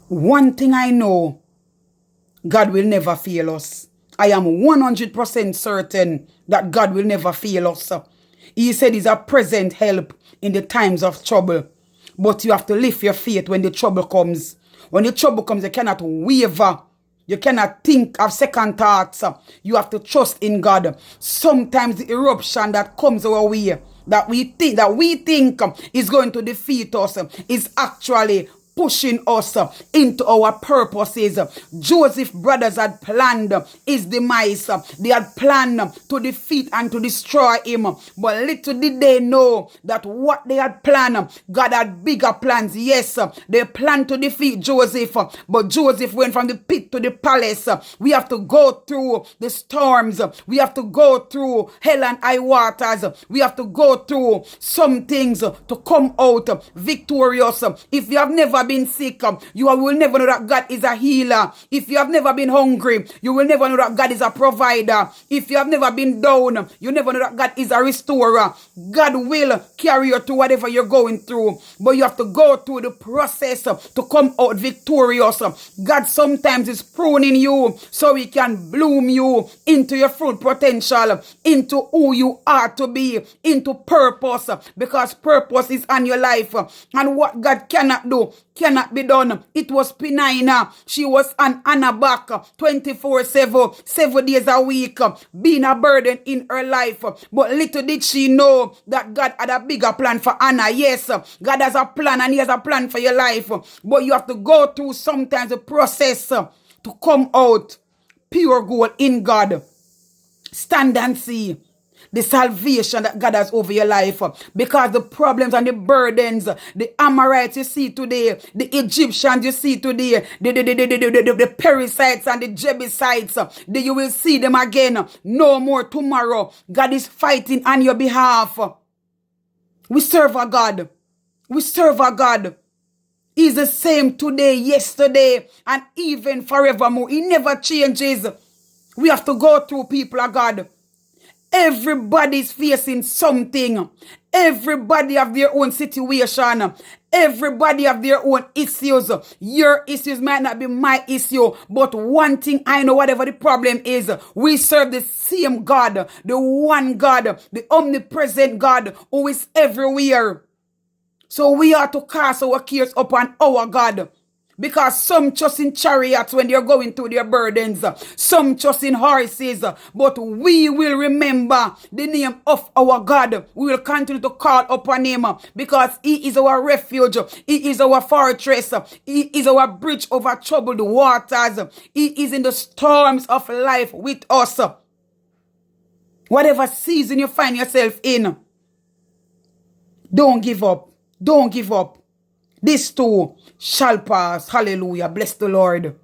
One thing I know, God will never fail us. I am 100% certain that God will never fail us. He said he's a present help in the times of trouble. But you have to lift your faith when the trouble comes. When the trouble comes, you cannot waver. You cannot think of second thoughts. You have to trust in God. Sometimes the eruption that comes our way, that we think is going to defeat us, is actually pushing us into our purposes. Joseph brothers had planned his demise. They had planned to defeat and to destroy him. But little did they know that what they had planned, God had bigger plans. Yes, they planned to defeat Joseph, but Joseph went from the pit to the palace. We have to go through the storms. We have to go through hell and high waters. We have to go through some things to come out victorious. If you have never been sick, you will never know that God is a healer. If you have never been hungry, you will never know that God is a provider. If you have never been down, you never know that God is a restorer. God will carry you through whatever you're going through, but you have to go through the process to come out victorious. God sometimes is pruning you so he can bloom you into your full potential, into who you are to be, into purpose, because purpose is on your life. And what God cannot do cannot be done. It was Penina. She was on Anna back 24/7, 7 days a week, being a burden in her life. But little did she know that God had a bigger plan for Anna. Yes, God has a plan and he has a plan for your life. But you have to go through sometimes the process to come out pure gold in God. Stand and see the salvation that God has over your life. Because the problems and the burdens, the Amorites you see today, the Egyptians you see today, the Perizzites and the Jebusites, you will see them again no more tomorrow. God is fighting on your behalf. We serve a God. We serve a God. He's the same today, yesterday, and even forevermore. He never changes. We have to go through, people of God. Everybody's facing something. Everybody have their own situation. Everybody have their own issues. Your issues might not be my issue. But one thing I know, whatever the problem is, we serve the same God. The one God. The omnipresent God who is everywhere. So we are to cast our cares upon our God. Because some trust in chariots when they're going through their burdens. Some trust in horses. But we will remember the name of our God. We will continue to call upon him. Because he is our refuge. He is our fortress. He is our bridge over troubled waters. He is in the storms of life with us. Whatever season you find yourself in, don't give up. Don't give up. This too shall pass. Hallelujah. Bless the Lord.